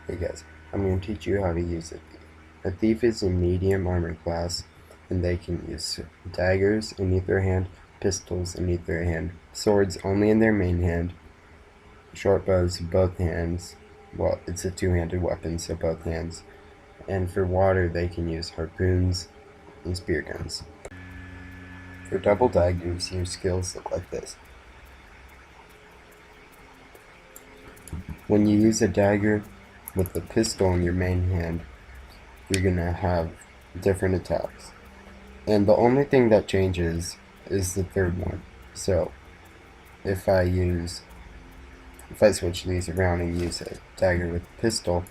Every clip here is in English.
Hey guys, I'm going to teach you how to use a thief. A thief is a medium armor class, and they can use daggers in either hand, pistols in either hand, swords only in their main hand, short bows both hands. Well, it's a two-handed weapon, so both hands. And for water, they can use harpoons and spear guns. For double daggers, your skills look like this. When you use a dagger with a pistol in your main hand, you're gonna have different attacks. And the only thing that changes is the third one. So if I switch these around and use a dagger with a pistol,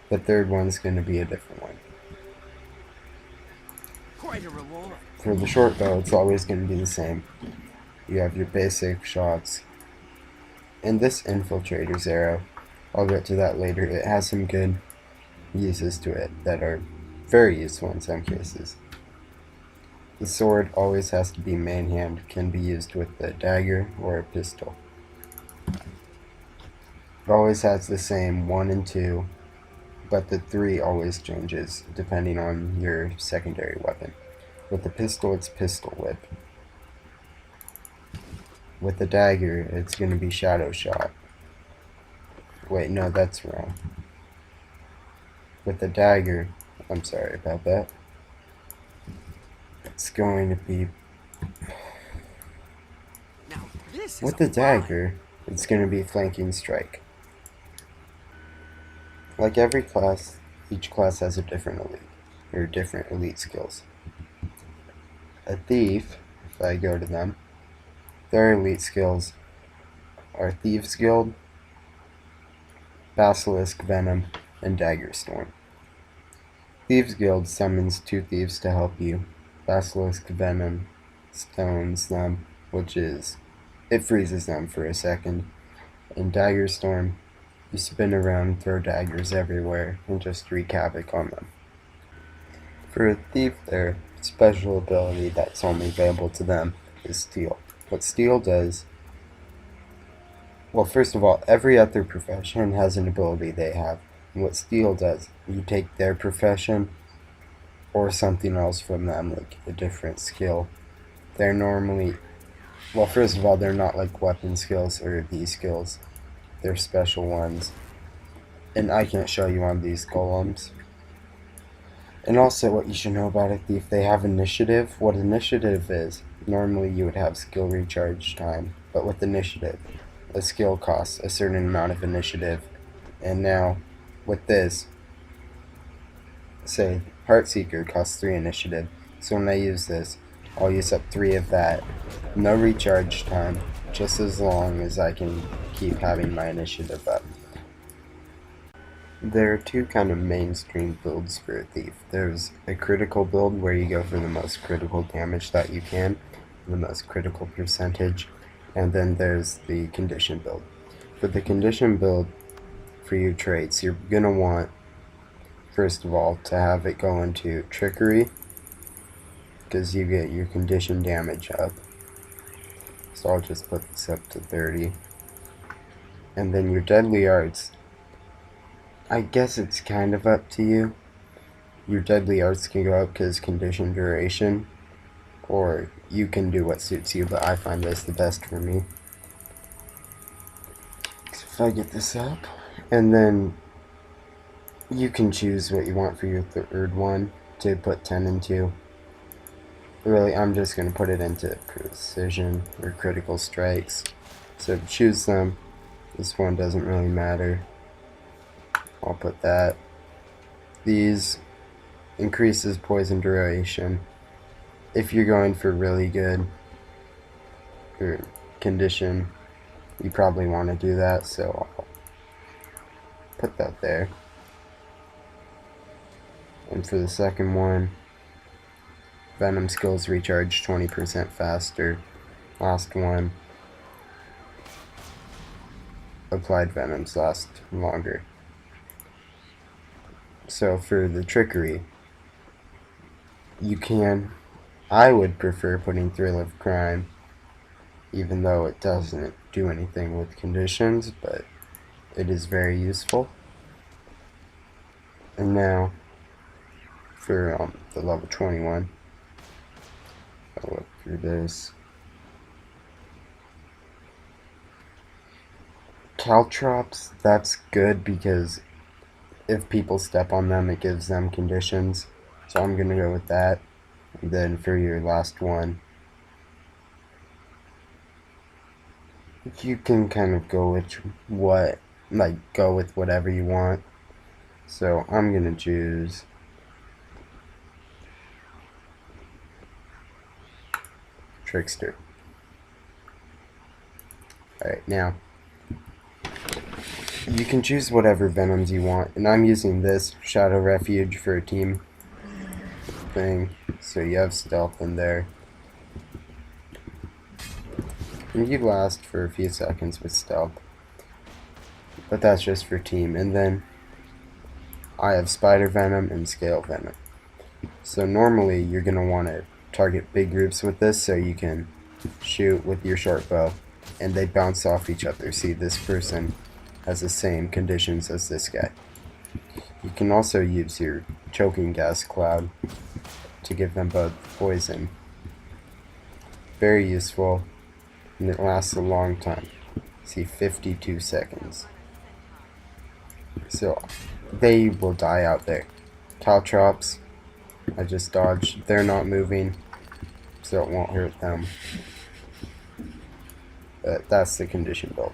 the third one's gonna be a different one. For the short bow, it's always gonna be the same. You have your basic shots. And this infiltrator's arrow, I'll get to that later, it has some good uses to it that are very useful in some cases. The sword always has to be main hand, can be used with a dagger or a pistol. It always has the same 1 and 2, but the 3 always changes depending on your secondary weapon. With the pistol, it's pistol whip. With the dagger, it's going to be shadow shot. Wait, no, that's wrong. With the dagger, I'm sorry about that. It's going to be... With the dagger, it's going to be flanking strike. Like every class, each class has a different elite, or different elite skills. A thief, if I go to them, their elite skills are Thieves Guild, Basilisk Venom, and Dagger Storm. Thieves Guild summons 2 thieves to help you. Basilisk Venom stones them, which is, it freezes them for a second. And Dagger Storm, you spin around, throw daggers everywhere, and just wreak havoc on them. For a thief, their special ability that's only available to them is Steal. What Steal does, well, first of all, every other profession has an ability they have. And what Steal does, you take their profession or something else from them, like a different skill. They're normally, well, first of all, they're not like weapon skills or these skills. They're special ones. And I can't show you on these golems. And also what you should know about a thief, they have initiative. What initiative is, normally you would have skill recharge time, but with initiative, a skill costs a certain amount of initiative. And now, with this, say, Heartseeker costs 3 initiative. So when I use this, I'll use up 3 of that. No recharge time, just as long as I can keep having my initiative up. There are 2 kind of mainstream builds for a thief. There's a critical build where you go for the most critical damage that you can, the most critical percentage, and then there's the condition build. For the condition build, for your traits, you're going to want, first of all, to have it go into trickery, because you get your condition damage up. So I'll just put this up to 30. And then your deadly arts, I guess it's kind of up to you. Your deadly arts can go up because condition duration, or you can do what suits you, but I find this the best for me. So if I get this up, and then you can choose what you want for your third one to put 10 into. Really, I'm just going to put it into precision or critical strikes. So choose them. This one doesn't really matter. I'll put that. These increases poison duration. If you're going for really good or condition, you probably want to do that, so I'll put that there. And for the second one, Venom skills recharge 20% faster. Last one, applied venoms last longer. So for the trickery, I would prefer putting Thrill of Crime, even though it doesn't do anything with conditions, but it is very useful. And now for the level 21, I'll look through this. Caltrops, that's good because if people step on them, it gives them conditions. So I'm going to go with that. And then for your last one, you can kind of go with go with whatever you want. So I'm going to choose Trickster. Alright, now you can choose whatever venoms you want, and I'm using this Shadow Refuge for a team thing, so you have stealth in there. And you last for a few seconds with stealth, but that's just for team. And then I have Spider Venom and Scale Venom. So normally you're going to want to target big groups with this so you can shoot with your short bow, and they bounce off each other. See, this person has the same conditions as this guy. You can also use your Choking Gas Cloud to give them both poison. Very useful, and it lasts a long time. See, 52 seconds. So they will die out there. Caltrops, I just dodged. They're not moving, so it won't hurt them. But that's the condition build.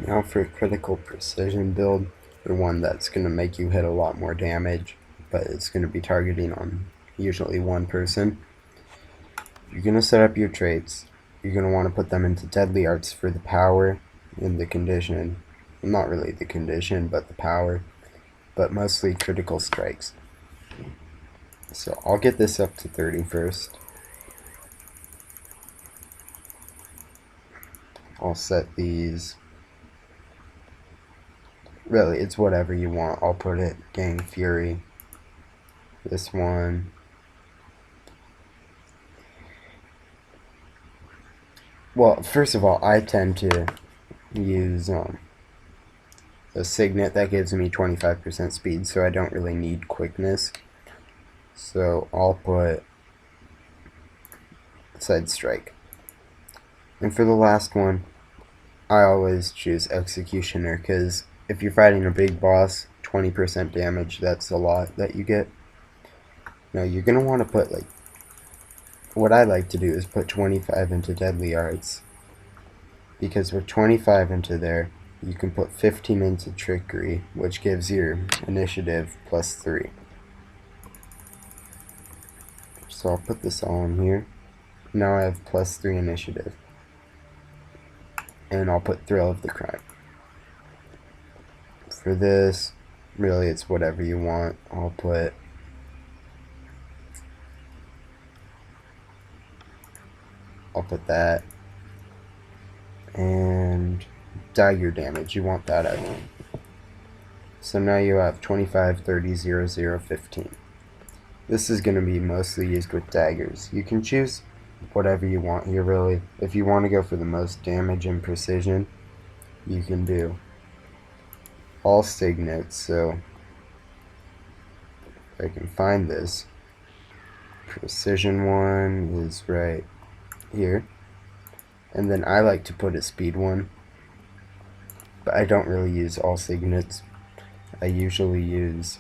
Now for a critical precision build, or one that's going to make you hit a lot more damage, but it's going to be targeting on usually one person. You're going to set up your traits. You're going to want to put them into Deadly Arts for the power and the condition. Not really the condition, but the power, but mostly critical strikes. So I'll get this up to 30 first. I'll set these. Really, it's whatever you want. I'll put it Gang Fury. This one. Well, first of all, I tend to use a Signet that gives me 25% speed, so I don't really need quickness. So I'll put Side Strike. And for the last one, I always choose Executioner, because if you're fighting a big boss, 20% damage, that's a lot that you get. Now you're going to want to put, what I like to do is put 25 into Deadly Arts, because with 25 into there, you can put 15 into Trickery, which gives your initiative +3. So I'll put this all in here. Now I have +3 initiative. And I'll put Thrill of the Crime. For this, really it's whatever you want. I'll put that. And dagger damage, you want that out. So now you have 25, 30, 0, 0, 15. This is going to be mostly used with daggers. You can choose whatever you want here, really. If you want to go for the most damage and precision, you can do all Signets. So if I can find this, precision one is right here, and then I like to put a speed one, but I don't really use all Signets. I usually use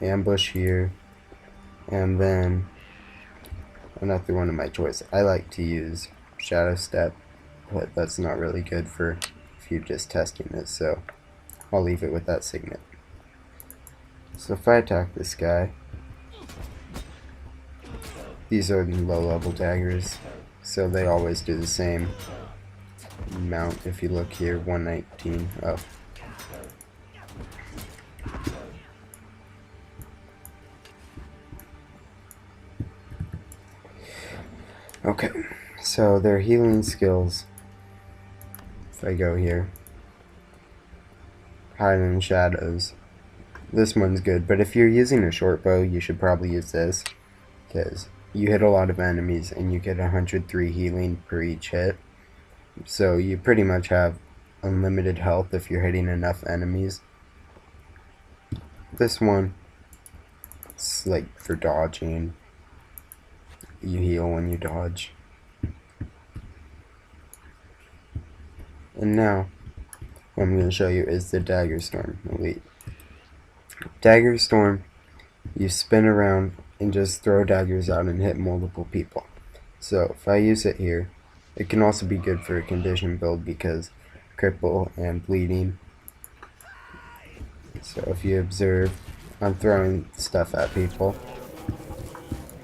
ambush here, and then another one of my choice. I like to use Shadow Step, but that's not really good for if you're just testing this, so I'll leave it with that Signet. So if I attack this guy, these are the low level daggers, so they always do the same amount. If you look here, 119. Oh. Okay, so their healing skills, if I go here, Hide in Shadows, this one's good, but if you're using a short bow, you should probably use this, because you hit a lot of enemies and you get 103 healing per each hit, so you pretty much have unlimited health if you're hitting enough enemies. This one, it's like for dodging. You heal when you dodge. And now, what I'm going to show you is the Dagger Storm Elite. Dagger Storm, you spin around and just throw daggers out and hit multiple people. So if I use it here, it can also be good for a condition build because cripple and bleeding. So if you observe, I'm throwing stuff at people,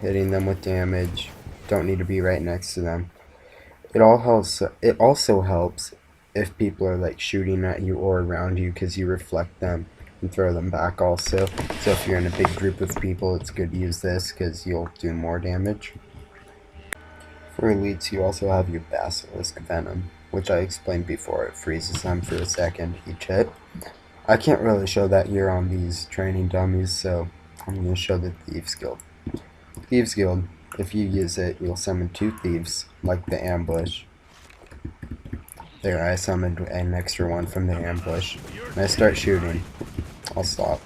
hitting them with damage, don't need to be right next to them. It also helps if people are like shooting at you or around you because you reflect them and throw them back also. So if you're in a big group of people, it's good to use this because you'll do more damage. For elites, you also have your Basilisk Venom, which I explained before. It freezes them for a second each hit. I can't really show that here on these training dummies, so I'm going to show the Thieves Guild. Thieves Guild, if you use it, you'll summon 2 thieves, like the ambush. There, I summoned an extra one from the ambush. When I start shooting, I'll stop.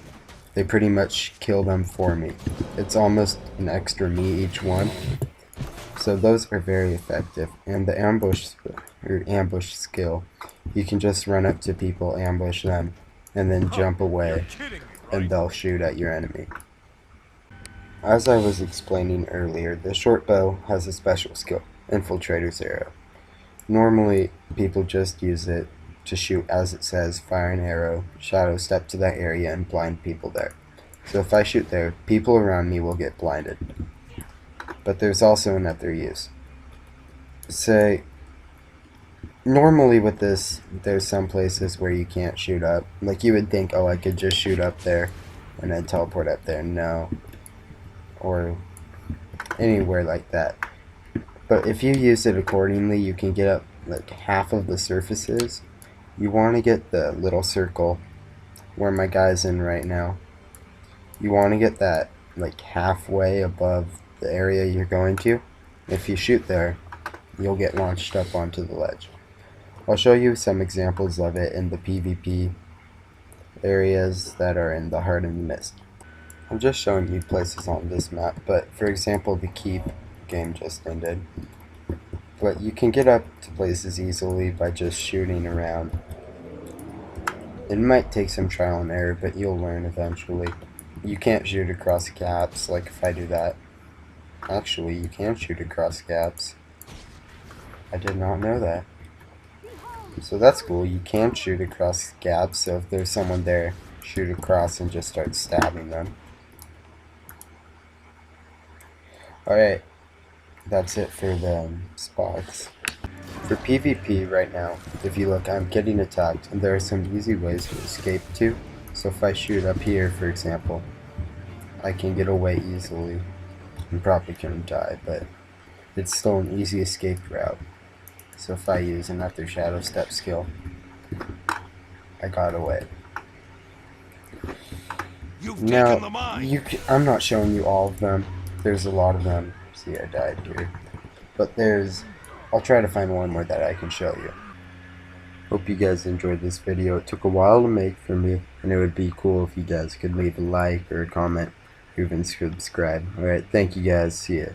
They pretty much kill them for me. It's almost an extra me each one. So those are very effective. And the ambush skill, you can just run up to people, ambush them, and then jump away, and they'll shoot at your enemy. As I was explaining earlier, the short bow has a special skill, Infiltrator's Arrow. Normally, people just use it to shoot as it says, fire an arrow, shadow step to that area, and blind people there. So if I shoot there, people around me will get blinded. But there's also another use. Say, normally with this, there's some places where you can't shoot up. Like you would think, oh, I could just shoot up there and then teleport up there. No. Or anywhere like that. But if you use it accordingly, you can get up like half of the surfaces. You want to get the little circle where my guy's in right now. You want to get that like halfway above the area you're going to. If you shoot there, you'll get launched up onto the ledge. I'll show you some examples of it in the PvP areas that are in the Heart of the Mist. I'm just showing you places on this map, but for example, the Keep game just ended. But you can get up to places easily by just shooting around. It might take some trial and error, but you'll learn eventually. You can't shoot across gaps, like if I do that. Actually, you can shoot across gaps. I did not know that. So that's cool, you can shoot across gaps, so if there's someone there, shoot across and just start stabbing them. Alright, that's it for the spots. For PvP right now, if you look, I'm getting attacked, and there are some easy ways to escape to. So if I shoot up here, for example, I can get away easily. I'm probably gonna die, but it's still an easy escape route. So if I use another shadow step skill, I got away. Now, I'm not showing you all of them. There's a lot of them. See, I died here. But I'll try to find one more that I can show you. Hope you guys enjoyed this video. It took a while to make for me, and it would be cool if you guys could leave a like or a comment or even subscribe. Alright, thank you guys. See ya.